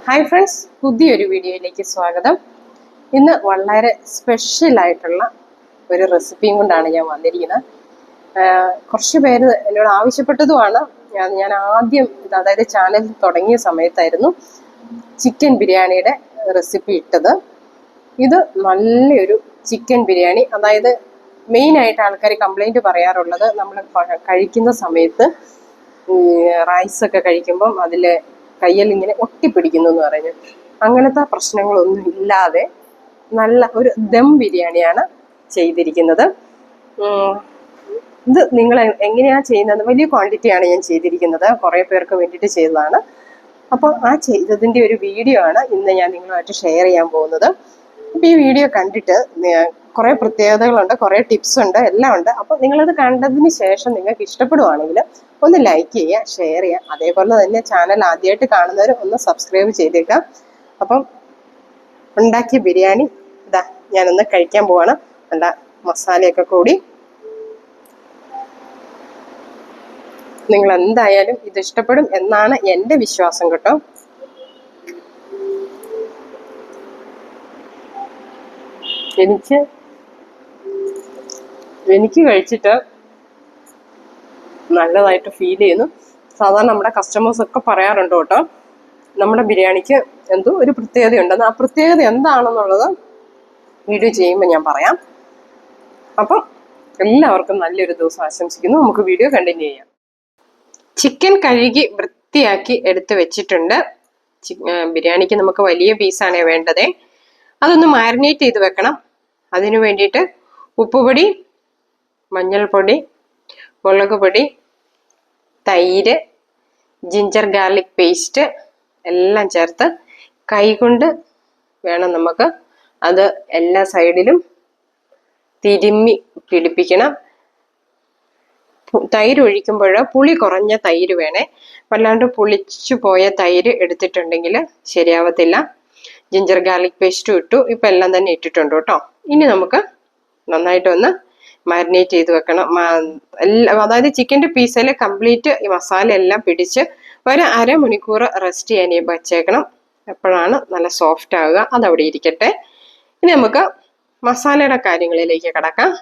Hi friends, പുതിയൊരു വീഡിയോയിലേക്ക് സ്വാഗതം. ഇന്ന് വളരെ സ്പെഷ്യലായിട്ടുള്ള ഒരു റെസിപ്പിയും കൊണ്ടാണ് ഞാൻ വന്നിരിക്കുന്നത്. കുറച്ച് പേര് എന്നോട് ആവശ്യപ്പെട്ടതുമാണ്. ഞാൻ ആദ്യം അതായത് ചാനൽ തുടങ്ങിയ സമയത്തായിരുന്നു ചിക്കൻ ബിരിയാണിയുടെ റെസിപ്പി ഇട്ടത്. ഇത് നല്ലൊരു ചിക്കൻ ബിരിയാണി, അതായത് മെയിനായിട്ട് ആൾക്കാർ കംപ്ലൈൻറ്റ് പറയാറുള്ളത് നമ്മൾ കഴിക്കുന്ന സമയത്ത് റൈസൊക്കെ കഴിക്കുമ്പം അതിൽ കയ്യിൽ ഇങ്ങനെ ഒട്ടിപ്പിടിക്കുന്നു എന്ന് പറഞ്ഞു. അങ്ങനത്തെ പ്രശ്നങ്ങളൊന്നും ഇല്ലാതെ നല്ല ഒരു ദം ബിരിയാണിയാണ് ചെയ്തിരിക്കുന്നത്. ഇത് നിങ്ങൾ എങ്ങനെയാണ് ചെയ്യുന്നത്? വലിയ ക്വാണ്ടിറ്റിയാണ് ഞാൻ ചെയ്തിരിക്കുന്നത്, കുറേ പേർക്ക് വേണ്ടിയിട്ട് ചെയ്തതാണ്. അപ്പോൾ ആ ചെയ്തതിൻ്റെ ഒരു വീഡിയോ ആണ് ഇന്ന് ഞാൻ നിങ്ങളുമായിട്ട് ഷെയർ ചെയ്യാൻ പോകുന്നത്. അപ്പോൾ ഈ വീഡിയോ കണ്ടിട്ട് കുറേ പ്രത്യേകതകളുണ്ട്, കുറേ ടിപ്സ് ഉണ്ട്, എല്ലാം ഉണ്ട്. അപ്പോൾ നിങ്ങളത് കണ്ടതിന് ശേഷം നിങ്ങൾക്ക് ഇഷ്ടപ്പെടുവാണെങ്കിൽ ഒന്ന് ലൈക്ക് ചെയ്യുക, ഷെയർ ചെയ്യുക. അതേപോലെ തന്നെ ചാനൽ ആദ്യമായിട്ട് കാണുന്നവർ ഒന്ന് സബ്സ്ക്രൈബ് ചെയ്തേക്കാം. അപ്പം ഉണ്ടാക്കിയ ബിരിയാണി ഇതാ ഞാനൊന്ന് കഴിക്കാൻ പോവാണ്. നല്ല മസാലയൊക്കെ കൂടി. നിങ്ങൾ എന്തായാലും ഇത് ഇഷ്ടപ്പെടും എന്നാണ് എൻ്റെ വിശ്വാസം കേട്ടോ. എനിക്ക് കഴിച്ചിട്ട് നല്ലതായിട്ട് ഫീൽ ചെയ്യുന്നു. സാധാരണ നമ്മുടെ കസ്റ്റമേഴ്സ് ഒക്കെ പറയാറുണ്ട് കേട്ടോ, നമ്മുടെ ബിരിയാണിക്ക് എന്തോ ഒരു പ്രത്യേകതയുണ്ടെന്ന്. ആ പ്രത്യേകത എന്താണെന്നുള്ളത് വീഡിയോ ചെയ്യുമ്പോൾ ഞാൻ പറയാം. അപ്പം എല്ലാവർക്കും നല്ലൊരു ദിവസം ആശംസിക്കുന്നു. നമുക്ക് വീഡിയോ കണ്ടിന്യൂ ചെയ്യാം. ചിക്കൻ കഴുകി വൃത്തിയാക്കി എടുത്ത് വെച്ചിട്ടുണ്ട്. ബിരിയാണിക്ക് നമുക്ക് വലിയ പീസാണ് വേണ്ടത്. അതൊന്ന് മാരിനേറ്റ് ചെയ്ത് വെക്കണം. അതിനു വേണ്ടിയിട്ട് ഉപ്പുപൊടി, മഞ്ഞൾപ്പൊടി, മുളക് പൊടി, തൈര്, ജിഞ്ചർ ഗാർലിക് പേസ്റ്റ് എല്ലാം ചേർത്ത് കൈകൊണ്ട് വേണം നമുക്ക് അത് എല്ലാ സൈഡിലും തിരുമ്മി പിടിപ്പിക്കണം. തൈര് ഒഴിക്കുമ്പോൾ പുളി കുറഞ്ഞ തൈര് വേണേ, വല്ലാണ്ട് പുളിച്ചു പോയ തൈര് എടുത്തിട്ടുണ്ടെങ്കിൽ ശരിയാവത്തില്ല. ജിഞ്ചർ ഗാർലിക് പേസ്റ്റും ഇട്ടു, ഇപ്പം എല്ലാം തന്നെ ഇട്ടിട്ടുണ്ട് കേട്ടോ. ഇനി നമുക്ക് നന്നായിട്ടൊന്ന് മാരിനേറ്റ് ചെയ്ത് വെക്കണം. അതായത് ചിക്കൻ്റെ പീസിൽ കംപ്ലീറ്റ് ഈ മസാല എല്ലാം പിടിച്ച് ഒരു അരമണിക്കൂർ റെസ്റ്റ് ചെയ്യാൻ വെച്ചേക്കണം. എപ്പോഴാണ് നല്ല സോഫ്റ്റ് ആവുക. അതവിടെ ഇരിക്കട്ടെ. ഇനി നമുക്ക് മസാലയുടെ കാര്യങ്ങളിലേക്ക് കിടക്കാം.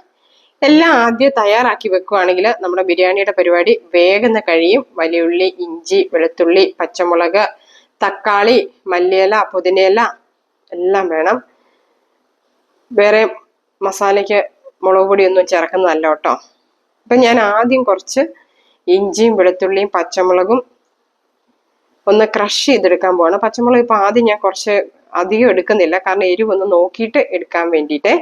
എല്ലാം ആദ്യം തയ്യാറാക്കി വെക്കുകയാണെങ്കിൽ നമ്മുടെ ബിരിയാണിയുടെ പരിപാടി വേഗം കഴിയും. വലിയുള്ളി, ഇഞ്ചി, വെളുത്തുള്ളി, പച്ചമുളക്, തക്കാളി, മല്ലിയില, പുതിനയില എല്ലാം വേണം. വേറെ മസാലയ്ക്ക് മുളക് പൊടിയൊന്നും ചേർക്കുന്നതല്ല കേട്ടോ. അപ്പം ഞാൻ ആദ്യം കുറച്ച് ഇഞ്ചിയും വെളുത്തുള്ളിയും പച്ചമുളകും ഒന്ന് ക്രഷ് ചെയ്തെടുക്കാൻ പോവാണ്. പച്ചമുളക് ഇപ്പം ആദ്യം ഞാൻ കുറച്ച് അധികം എടുക്കുന്നില്ല, കാരണം എരിവൊന്ന് നോക്കിയിട്ട് എടുക്കാൻ വേണ്ടിയിട്ട്.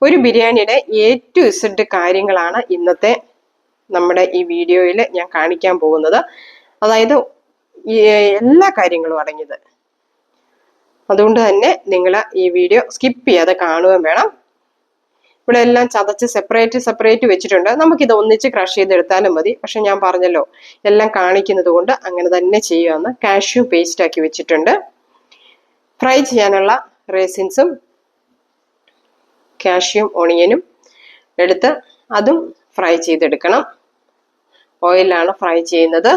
ഒരു ബിരിയാണിയുടെ A to Z കാര്യങ്ങളാണ് ഇന്നത്തെ നമ്മുടെ ഈ വീഡിയോയിൽ ഞാൻ കാണിക്കാൻ പോകുന്നത്. അതായത് എല്ലാ കാര്യങ്ങളും അടങ്ങിയത്. അതുകൊണ്ട് തന്നെ നിങ്ങൾ ഈ വീഡിയോ സ്കിപ്പ് ചെയ്യാതെ കാണുകയും വേണം. ഇവിടെ എല്ലാം ചതച്ച് സെപ്പറേറ്റ് വെച്ചിട്ടുണ്ട്. നമുക്കിത് ഒന്നിച്ച് ക്രഷ് ചെയ്തെടുത്താലും മതി. പക്ഷെ ഞാൻ പറഞ്ഞല്ലോ, എല്ലാം കാണിക്കുന്നത് കൊണ്ട് അങ്ങനെ തന്നെ ചെയ്യുകയെന്ന്. കാഷ്യൂ പേസ്റ്റ് ആക്കി വെച്ചിട്ടുണ്ട്. ഫ്രൈ ചെയ്യാനുള്ള റേസിൻസും കാഷ്യൂം ഓണിയനും എടുത്ത് അതും ഫ്രൈ ചെയ്തെടുക്കണം. ഓയിലാണ് ഫ്രൈ ചെയ്യുന്നത്.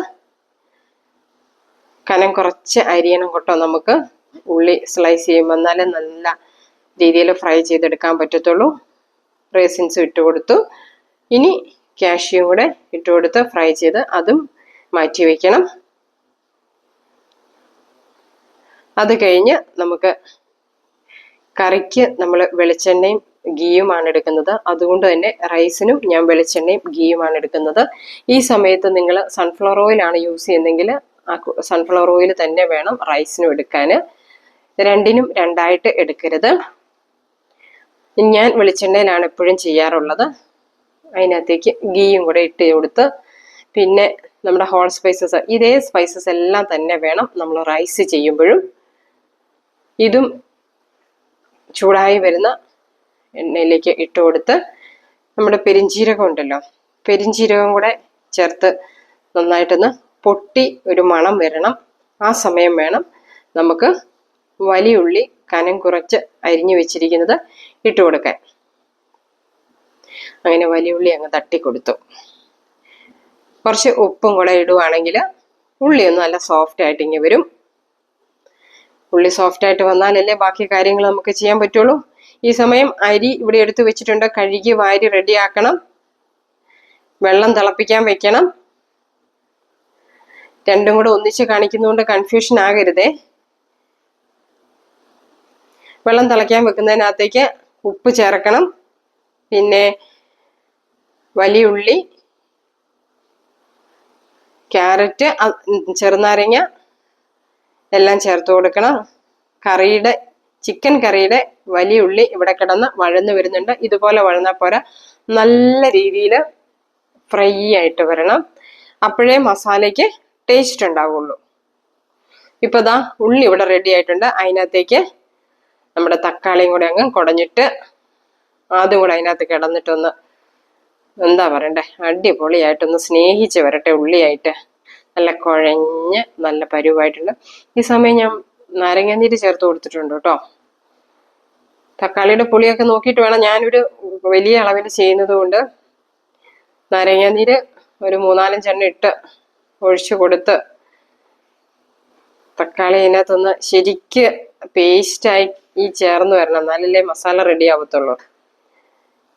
കനം കുറച്ച് അരിയണം കേട്ടോ. നമുക്ക് ഉള്ളി സ്ലൈസ് ചെയ്യുമ്പോൾ എന്നാലേ നല്ല രീതിയിൽ ഫ്രൈ ചെയ്തെടുക്കാൻ പറ്റത്തുള്ളൂ. റേസിൻസും ഇട്ട് കൊടുത്തു. ഇനി കാഷ്യൂം കൂടെ ഇട്ട് കൊടുത്ത് ഫ്രൈ ചെയ്ത് അതും മാറ്റി വയ്ക്കണം. അത് കഴിഞ്ഞ് നമുക്ക് കറിക്ക് നമ്മൾ വെളിച്ചെണ്ണയും ഗീയുമാണ് എടുക്കുന്നത്. അതുകൊണ്ട് തന്നെ റൈസിനും ഞാൻ വെളിച്ചെണ്ണയും ഗീയുമാണ് എടുക്കുന്നത്. ഈ സമയത്ത് നിങ്ങൾ സൺഫ്ലവർ ഓയിലാണ് യൂസ് ചെയ്യുന്നതെങ്കിൽ ആ സൺഫ്ലവർ ഓയിൽ തന്നെ വേണം റൈസിനും എടുക്കാൻ. രണ്ടിനും രണ്ടായിട്ട് എടുക്കരുത്. ഞാൻ വെളിച്ചെണ്ണയിലാണ് എപ്പോഴും ചെയ്യാറുള്ളത്. അതിനകത്തേക്ക് ഗീയും കൂടെ ഇട്ട് കൊടുത്ത് പിന്നെ നമ്മുടെ ഹോൾ സ്പൈസസ്, ഇതേ സ്പൈസസ് എല്ലാം തന്നെ വേണം നമ്മൾ റൈസ് ചെയ്യുമ്പോഴും. ഇതും ചൂടായി വരുന്ന എണ്ണയിലേക്ക് ഇട്ട് കൊടുത്ത് നമ്മുടെ പെരിഞ്ജീരകം ഉണ്ടല്ലോ, പെരിഞ്ജീരകം കൂടെ ചേർത്ത് നന്നായിട്ടൊന്ന് പൊട്ടി ഒരു മണം വരണം. ആ സമയം വേണം നമുക്ക് വലിയുള്ളി കനം കുറച്ച് അരിഞ്ഞു വെച്ചിരിക്കുന്നത് ഇട്ട് കൊടുക്കാൻ. അങ്ങനെ വലിയുള്ളി അങ്ങ് തട്ടിക്കൊടുത്തു. കുറച്ച് ഉപ്പും കൂടെ ഇടുവാണെങ്കിൽ ഉള്ളി ഒന്ന് നല്ല സോഫ്റ്റ് ആയിട്ട് ഇങ്ങനെ വരും. ഉള്ളി സോഫ്റ്റ് ആയിട്ട് വന്നാലല്ലേ ബാക്കി കാര്യങ്ങൾ നമുക്ക് ചെയ്യാൻ പറ്റുള്ളൂ. ഈ സമയം അരി ഇവിടെ എടുത്തു വെച്ചിട്ടുണ്ട്, കഴുകി വാരി റെഡിയാക്കണം. വെള്ളം തിളപ്പിക്കാൻ വെക്കണം. രണ്ടും കൂടെ ഒന്നിച്ച് കാണിക്കുന്നതുകൊണ്ട് കൺഫ്യൂഷൻ ആകരുതേ. വെള്ളം തിളയ്ക്കാൻ വെക്കുന്നതിനകത്തേക്ക് ഉപ്പ് ചേർക്കണം. പിന്നെ വലിയ ഉള്ളി, ക്യാരറ്റ്, ചെറുനാരങ്ങ എല്ലാം ചേർത്ത് കൊടുക്കണം. ചിക്കൻ കറിയുടെ വലിയ ഉള്ളി ഇവിടെ കിടന്ന് വഴന്ന് വരുന്നുണ്ട്. ഇതുപോലെ വഴന്നാൽ പോരാ, നല്ല രീതിയിൽ ഫ്രൈ ആയിട്ട് വരണം. അപ്പോഴേ മസാലയ്ക്ക് ടേസ്റ്റ് ഉണ്ടാവുള്ളൂ. ഇപ്പൊ ദാ ഉള്ളി ഇവിടെ റെഡി ആയിട്ടുണ്ട്. അതിനകത്തേക്ക് നമ്മുടെ തക്കാളിയും കൂടെ അങ്ങ് കുടഞ്ഞിട്ട് ആദ്യം കൂടെ അതിനകത്ത് കിടന്നിട്ടൊന്ന് എന്താ പറയണ്ടേ, അടിപൊളിയായിട്ടൊന്ന് സ്നേഹിച്ച് വരട്ടെ. ഉള്ളിയായിട്ട് നല്ല കുഴഞ്ഞ് നല്ല പരുവായിട്ടുണ്ട്. ഈ സമയം ഞാൻ നാരങ്ങാനീര് ചേർത്ത് കൊടുത്തിട്ടുണ്ട് കേട്ടോ. തക്കാളിയുടെ പുളിയൊക്കെ നോക്കിയിട്ട് വേണം. ഞാനൊരു വലിയ അളവിൽ ചെയ്യുന്നത് കൊണ്ട് നാരങ്ങാനീര് ഒരു 3-4 ഇട്ട് ഒഴിച്ചു കൊടുത്ത് തക്കാളി അതിനകത്തൊന്ന് ശരിക്ക് പേസ്റ്റായി ചേർന്ന് വരണം. എന്നാലല്ലേ മസാല റെഡി ആവത്തുള്ളൂ.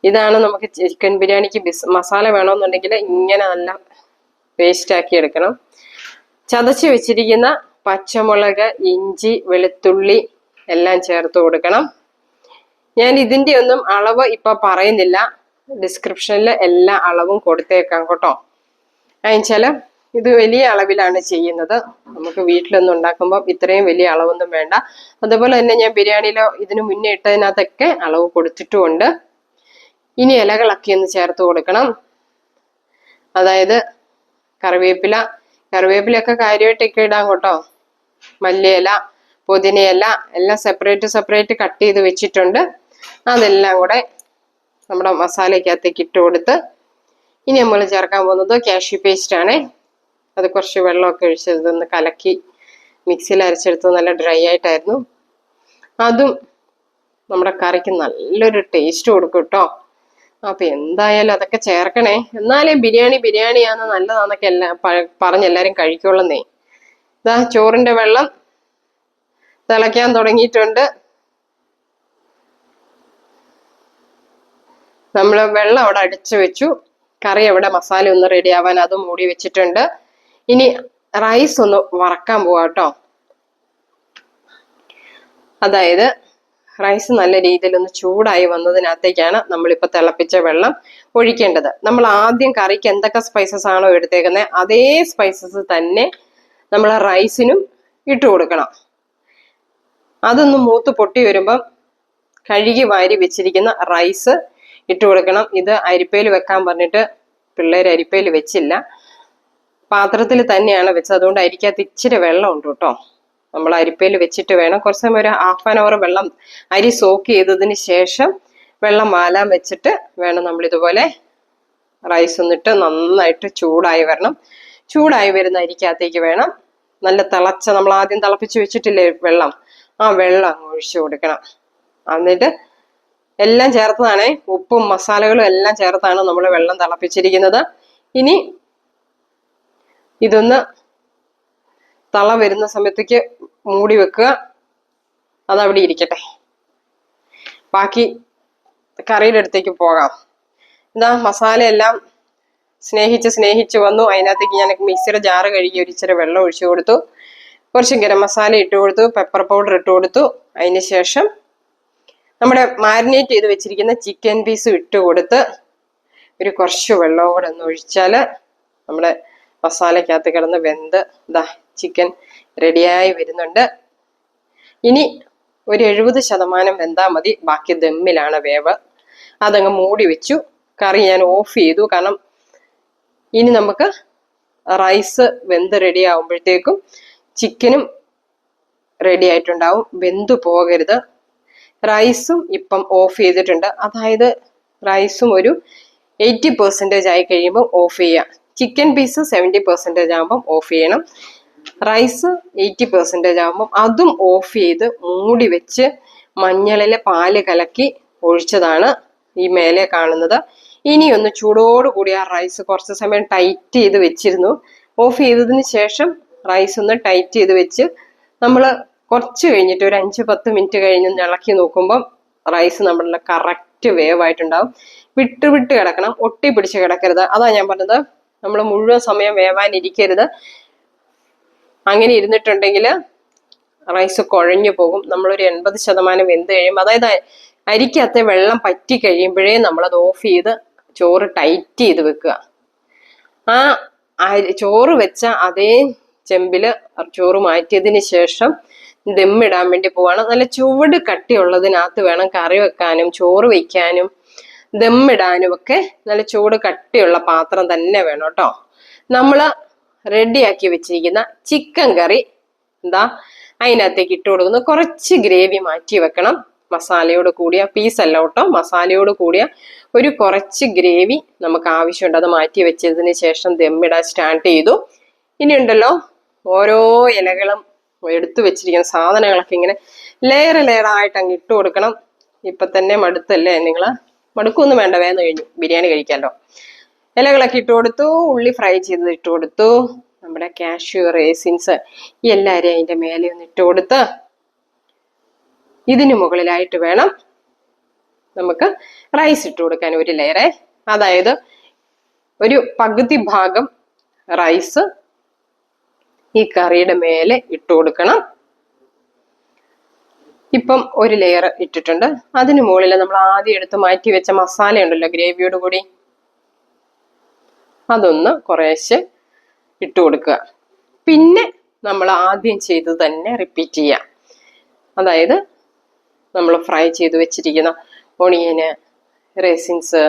ഇതാണ് നമുക്ക് ചിക്കൻ ബിരിയാണിക്ക് മസാല വേണമെന്നുണ്ടെങ്കിൽ ഇങ്ങനെ നല്ല പേസ്റ്റ് ആക്കി എടുക്കണം. ചതച്ച് വെച്ചിരിക്കുന്ന പച്ചമുളക്, ഇഞ്ചി, വെളുത്തുള്ളി എല്ലാം ചേർത്ത് കൊടുക്കണം. ഞാൻ ഇതിന്റെ ഒന്നും അളവ് ഇപ്പൊ പറയുന്നില്ല, ഡിസ്ക്രിപ്ഷനിൽ എല്ലാ അളവും കൊടുത്തേക്കാം കേട്ടോ. അതിച്ചാല് ഇത് വലിയ അളവിലാണ് ചെയ്യുന്നത്. നമുക്ക് വീട്ടിലൊന്നും ഉണ്ടാക്കുമ്പോൾ ഇത്രയും വലിയ അളവൊന്നും വേണ്ട. അതുപോലെ തന്നെ ഞാൻ ബിരിയാണിയിലോ ഇതിനു മുന്നേ ഇട്ടതിനകത്തൊക്കെ അളവ് കൊടുത്തിട്ടുമുണ്ട്. ഇനി ഇലകളൊക്കെ ഒന്ന് ചേർത്ത് കൊടുക്കണം. അതായത് കറിവേപ്പിലൊക്കെ കാര്യമായിട്ടൊക്കെ ഇടാം കേട്ടോ. മല്ലിയില, പുതിനയില എല്ലാം സെപ്പറേറ്റ് കട്ട് ചെയ്ത് വെച്ചിട്ടുണ്ട്. അതെല്ലാം കൂടെ നമ്മുടെ മസാലയ്ക്കകത്തേക്ക് ഇട്ട് കൊടുത്ത് ഇനി നമ്മൾ ചേർക്കാൻ പോകുന്നത് കാഷ്യൂ പേസ്റ്റ് ആണ്. അത് കുറച്ച് വെള്ളമൊക്കെ ഒഴിച്ചതൊന്ന് കലക്കി മിക്സിയിൽ അരച്ചെടുത്ത് നല്ല ഡ്രൈ ആയിട്ടായിരുന്നു. അതും നമ്മുടെ കറിക്ക് നല്ലൊരു ടേസ്റ്റ് കൊടുക്കും കേട്ടോ. അപ്പൊ എന്തായാലും അതൊക്കെ ചേർക്കണേ. എന്നാലേ ബിരിയാണിയാണ് നല്ലതാന്നൊക്കെ പറഞ്ഞെല്ലാരും കഴിക്കുള്ളന്നേ. ഇതാ ചോറിന്റെ വെള്ളം തിളയ്ക്കാൻ തുടങ്ങിയിട്ടുണ്ട്. നമ്മൾ വെള്ളം അവിടെ അടിച്ചു വെച്ചു. കറി അവിടെ മസാല ഒന്ന് റെഡി ആവാൻ അത് മൂടി വെച്ചിട്ടുണ്ട്. ഇനി റൈസ് ഒന്ന് വറക്കാൻ പോവാ കേട്ടോ. അതായത് റൈസ് നല്ല രീതിയിൽ ഒന്ന് ചൂടായി വന്നതിനകത്തേക്കാണ് നമ്മളിപ്പോൾ തിളപ്പിച്ച വെള്ളം ഒഴിക്കേണ്ടത്. നമ്മൾ ആദ്യം കറിക്ക് എന്തൊക്കെ സ്പൈസസ് ആണോ എടുത്തേക്കുന്നത് അതേ സ്പൈസസ് തന്നെ നമ്മൾ റൈസിനും ഇട്ട് കൊടുക്കണം. അതൊന്ന് മൂത്ത് പൊട്ടി വരുമ്പം കഴുകി വാരി വെച്ചിരിക്കുന്ന റൈസ് ഇട്ട് കൊടുക്കണം. ഇത് അരിപ്പയിൽ വെക്കാൻ പറഞ്ഞിട്ട് പിള്ളേർ അരിപ്പയിൽ വെച്ചില്ല, പാത്രത്തിൽ തന്നെയാണ് വെച്ചത്. അതുകൊണ്ട് അരിക്കകത്ത് ഇച്ചിരി വെള്ളം ഉണ്ട് കേട്ടോ. നമ്മൾ അരിപ്പയിൽ വെച്ചിട്ട് വേണം. കുറച്ച് സമയം ഒരു ½ ആൻ അവർ വെള്ളം അരി സോക്ക് ചെയ്തതിന് ശേഷം വെള്ളം വാലാൻ വെച്ചിട്ട് വേണം നമ്മൾ ഇതുപോലെ റൈസ് ഒന്നിട്ട് നന്നായിട്ട് ചൂടായി വരണം. ചൂടായി വരുന്ന അരിക്കകത്തേക്ക് വേണം നല്ല തിളച്ച, നമ്മൾ ആദ്യം തിളപ്പിച്ച് വെച്ചിട്ടില്ലേ വെള്ളം, ആ വെള്ളം അങ്ങ് ഒഴിച്ചു കൊടുക്കണം. എന്നിട്ട് എല്ലാം ചേർത്തതാണേ, ഉപ്പും മസാലകളും എല്ലാം ചേർത്താണ് നമ്മൾ വെള്ളം തിളപ്പിച്ചിരിക്കുന്നത്. ഇനി ഇതൊന്ന് തള വരുന്ന സമയത്തേക്ക് മൂടി വെക്കുക. അതവിടെ ഇരിക്കട്ടെ. ബാക്കി കറിയുടെ അടുത്തേക്ക് പോകാം. ഇതാ മസാലയെല്ലാം സ്നേഹിച്ച് വന്നു. അതിനകത്തേക്ക് ഞാൻ മിക്സിയുടെ ജാറ് കഴുകി ഒരു ഇച്ചിരി വെള്ളം ഒഴിച്ചു കൊടുത്തു. കുറച്ച് ഗരം മസാല ഇട്ട് കൊടുത്തു, പെപ്പർ പൗഡർ ഇട്ട് കൊടുത്തു. അതിന് ശേഷം നമ്മുടെ മാരിനേറ്റ് ചെയ്ത് വെച്ചിരിക്കുന്ന ചിക്കൻ പീസും ഇട്ട് കൊടുത്ത് ഒരു കുറച്ച് വെള്ളവും കൂടെ ഒന്ന് ഒഴിച്ചാൽ നമ്മുടെ മസാലയ്ക്കകത്ത് കിടന്ന് വെന്ത് ഇതാ ചിക്കൻ റെഡിയായി വരുന്നുണ്ട്. ഇനി ഒരു 70% വെന്താൽ മതി. ബാക്കി ദമ്മിലാണ് വേവ്. അതങ്ങ് മൂടി വെച്ചു. കറി ഞാൻ ഓഫ് ചെയ്തു. കാരണം ഇനി നമുക്ക് റൈസ് വെന്ത് റെഡി ആവുമ്പോഴത്തേക്കും ചിക്കനും റെഡി ആയിട്ടുണ്ടാവും. വെന്തു പോകരുത്. റൈസും ഇപ്പം ഓഫ് ചെയ്തിട്ടുണ്ട്. അതായത് റൈസും ഒരു 80% ആയി കഴിയുമ്പോൾ ഓഫ് ചെയ്യുക. ചിക്കൻ പീസ് 70% ആകുമ്പം ഓഫ് ചെയ്യണം. റൈസ് 80% ആകുമ്പം അതും ഓഫ് ചെയ്ത് മൂടി വെച്ച് മഞ്ഞളിലെ പാല് കലക്കി ഒഴിച്ചതാണ് ഈ മേലെ കാണുന്നത്. ഇനി ഒന്ന് ചൂടോടുകൂടി ആ റൈസ് കുറച്ച് സമയം ടൈറ്റ് ചെയ്ത് വെച്ചിരുന്നു. ഓഫ് ചെയ്തതിന് ശേഷം റൈസ് ഒന്ന് ടൈറ്റ് ചെയ്ത് വെച്ച് നമ്മൾ കുറച്ച് കഴിഞ്ഞിട്ട് ഒരു 5-10 മിനിറ്റ് കഴിഞ്ഞ് ഇളക്കി നോക്കുമ്പം റൈസ് നമ്മളുടെ കറക്റ്റ് വേവായിട്ടുണ്ടാവും. വിട്ട് വിട്ട് കിടക്കണം, ഒട്ടി പിടിച്ച് കിടക്കരുത്. അതാ ഞാൻ പറഞ്ഞത്, നമ്മൾ മുഴുവൻ സമയം വേവാനിരിക്കരുത്. അങ്ങനെ ഇരുന്നിട്ടുണ്ടെങ്കിൽ റൈസ് കുഴഞ്ഞു പോകും. നമ്മളൊരു 80% വെന്ത് കഴിയുമ്പോൾ, അതായത് അരിക്കകത്ത് വെള്ളം പറ്റി കഴിയുമ്പോഴേ നമ്മളത് ഓഫ് ചെയ്ത് ചോറ് ടൈറ്റ് ചെയ്ത് വെക്കുക. ആ ചോറ് വെച്ച അതേ ചെമ്പില് ചോറ് മാറ്റിയതിന് ശേഷം ദമ്മിടാൻ വേണ്ടി പോവാണ്. നല്ല ചുവട് കട്ടിയുള്ളതിനകത്ത് വേണം കറി വെക്കാനും ചോറ് വയ്ക്കാനും ദമ്മിടാനും ഒക്കെ. നല്ല ചൂട് കട്ടിയുള്ള പാത്രം തന്നെ വേണം കേട്ടോ. നമ്മള് റെഡിയാക്കി വെച്ചിരിക്കുന്ന ചിക്കൻ കറി എന്താ അതിനകത്തേക്ക് ഇട്ട് കൊടുക്കുന്നു. കുറച്ച് ഗ്രേവി മാറ്റി വെക്കണം, മസാലയോട് കൂടിയ പീസല്ല കേട്ടോ, മസാലയോട് കൂടിയ ഒരു കുറച്ച് ഗ്രേവി നമുക്ക് ആവശ്യമുണ്ട്. അത് മാറ്റി വെച്ചതിന് ശേഷം ദമ്മിടാൻ സ്റ്റാർട്ട് ചെയ്തു. ഇനി ഉണ്ടല്ലോ, ഓരോ ഇലകളും എടുത്തു വെച്ചിരിക്കുന്ന സാധനങ്ങളൊക്കെ ഇങ്ങനെ ലെയർ ആയിട്ട് അങ്ങ് ഇട്ട് കൊടുക്കണം. ഇപ്പൊ തന്നെ മടുത്തല്ലേ നിങ്ങള്? മടുക്കൊന്നും വേണ്ട, വേഗം കഴിഞ്ഞു, ബിരിയാണി കഴിക്കാമല്ലോ. ഇലകളൊക്കെ ഇട്ട് കൊടുത്തു, ഉള്ളി ഫ്രൈ ചെയ്ത് ഇട്ട് കൊടുത്തു, നമ്മുടെ കാഷ്യൂ റേസിൻസ് എല്ലാവരെയും അതിന്റെ മേലെ ഒന്ന് ഇട്ട് കൊടുത്ത് ഇതിന് മുകളിലായിട്ട് വേണം നമുക്ക് റൈസ് ഇട്ട് കൊടുക്കാൻ ഒരു ലെയറെ. അതായത് ഒരു പകുതി ഭാഗം റൈസ് ഈ കറിയുടെ മേലെ ഇട്ട് കൊടുക്കണം. ഇപ്പം ഒരു ലെയർ ഇട്ടിട്ടുണ്ട്. അതിന് മുകളിൽ നമ്മൾ ആദ്യം എടുത്ത് മാറ്റി വെച്ച മസാല ഉണ്ടല്ലോ ഗ്രേവിയോട് കൂടി, അതൊന്ന് കുറേശ്ശെ ഇട്ട് കൊടുക്കുക. പിന്നെ നമ്മൾ ആദ്യം ചെയ്ത് തന്നെ റിപ്പീറ്റ് ചെയ്യാം. അതായത് നമ്മൾ ഫ്രൈ ചെയ്ത് വെച്ചിരിക്കുന്ന ഒണിയന്, റേസിൻസ്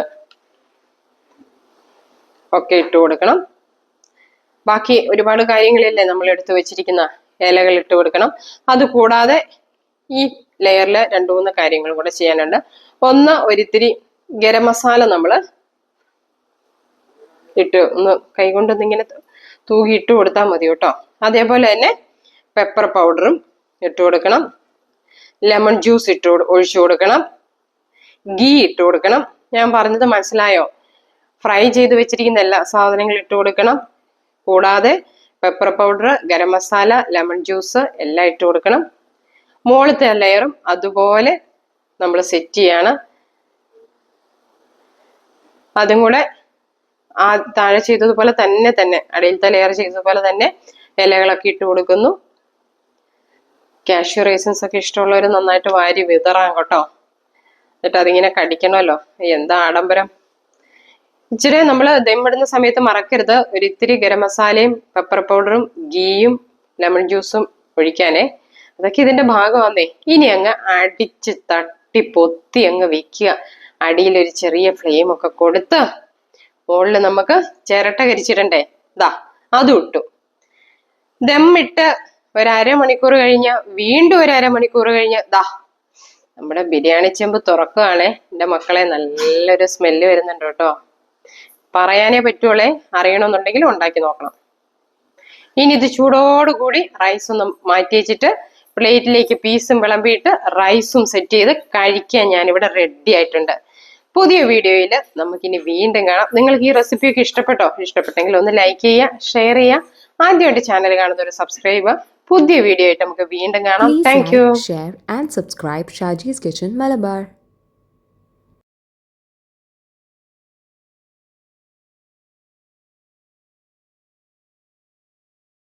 ഒക്കെ ഇട്ട് കൊടുക്കണം. ബാക്കി ഒരുപാട് കാര്യങ്ങളില്ലേ നമ്മൾ എടുത്ത് വെച്ചിരിക്കുന്ന ഇലകൾ ഇട്ട് കൊടുക്കണം. അതുകൂടാതെ ഈ ലെയറിൽ 2-3 കാര്യങ്ങൾ കൂടെ ചെയ്യാനുണ്ട്. ഒന്ന്, ഒരിത്തിരി ഗരം മസാല നമ്മൾ ഇട്ട് ഒന്ന് കൈകൊണ്ടൊന്നിങ്ങനെ തൂകി ഇട്ട് കൊടുത്താൽ മതി കേട്ടോ. അതേപോലെ തന്നെ പെപ്പർ പൗഡറും ഇട്ട് കൊടുക്കണം, ലെമൺ ജ്യൂസ് ഒഴിച്ചു കൊടുക്കണം, ഗീ ഇട്ട് കൊടുക്കണം. ഞാൻ പറഞ്ഞത് മനസ്സിലായോ? ഫ്രൈ ചെയ്ത് വെച്ചിരിക്കുന്ന എല്ലാ സാധനങ്ങളും ഇട്ട് കൊടുക്കണം. കൂടാതെ pepper powder, garam masala, lemon juice എല്ലാം ഇട്ട് കൊടുക്കണം. മുകളിലത്തെ ലെയറും അതുപോലെ നമ്മൾ സെറ്റ് ചെയ്യാണ്. അതും കൂടെ ആ താഴെ ചെയ്തതുപോലെ തന്നെ അടിയിലത്തെ ലെയർ ചെയ്തതുപോലെ തന്നെ ഇലകളൊക്കെ ഇട്ട് കൊടുക്കുന്നു. കാഷ്യൂ റേസിൻസ് ഒക്കെ ഇഷ്ടമുള്ളവർ നന്നായിട്ട് വാരി വിതറാം കേട്ടോ. എന്നിട്ട് അതിങ്ങനെ കടിക്കണമല്ലോ, എന്താ ആഡംബരം. ഇച്ചിരി നമ്മൾ ദമ്മിടുന്ന സമയത്ത് മറക്കരുത് ഒരിത്തിരി ഗരം മസാലയും പെപ്പർ പൗഡറും ഗീയും ലെമൺ ജ്യൂസും ഒഴിക്കാനേ. അതൊക്കെ ഇതിന്റെ ഭാഗമാന്നേ. ഇനി അങ്ങ് അടിച്ച് തട്ടി പൊത്തി അങ്ങ് വെക്കുക. അടിയിലൊരു ചെറിയ ഫ്ലെയിം ഒക്കെ കൊടുത്ത് മുകളിൽ നമുക്ക് ചിരട്ട കരിച്ചിടണ്ടേ, ഇതാ അതും ഇട്ടു. ദമ്മിട്ട് ഒരു 1/2 മണിക്കൂർ കഴിഞ്ഞ് വീണ്ടും ഒരു 1/2 മണിക്കൂർ കഴിഞ്ഞ് ദാ നമ്മുടെ ബിരിയാണി ചെമ്പ് തുറക്കുകയാണേ. എൻ്റെ മക്കളെ, നല്ലൊരു സ്മെല്ല് വരുന്നുണ്ട് കേട്ടോ. പറയാനേ പറ്റുള്ളേ, അറിയണമെന്നുണ്ടെങ്കിൽ ഉണ്ടാക്കി നോക്കണം. ഇനി ഇത് ചൂടോടുകൂടി റൈസ് ഒന്ന് മാറ്റി വെച്ചിട്ട് പ്ലേറ്റിലേക്ക് പീസും വിളമ്പിയിട്ട് റൈസും സെറ്റ് ചെയ്ത് കഴിക്കാൻ ഞാനിവിടെ റെഡി ആയിട്ടുണ്ട്. പുതിയ വീഡിയോയിൽ നമുക്കിനി വീണ്ടും കാണാം. നിങ്ങൾക്ക് ഈ റെസിപ്പിയൊക്കെ ഇഷ്ടപ്പെട്ടോ? ഇഷ്ടപ്പെട്ടെങ്കിൽ ഒന്ന് ലൈക്ക് ചെയ്യുക, ഷെയർ ചെയ്യുക. ആദ്യമായിട്ട് ചാനൽ കാണുന്ന ഒരു സബ്സ്ക്രൈബ്. പുതിയ വീഡിയോ ആയിട്ട് നമുക്ക് വീണ്ടും കാണാം. Thank you. Share and subscribe Shaji's Kitchen Malabar.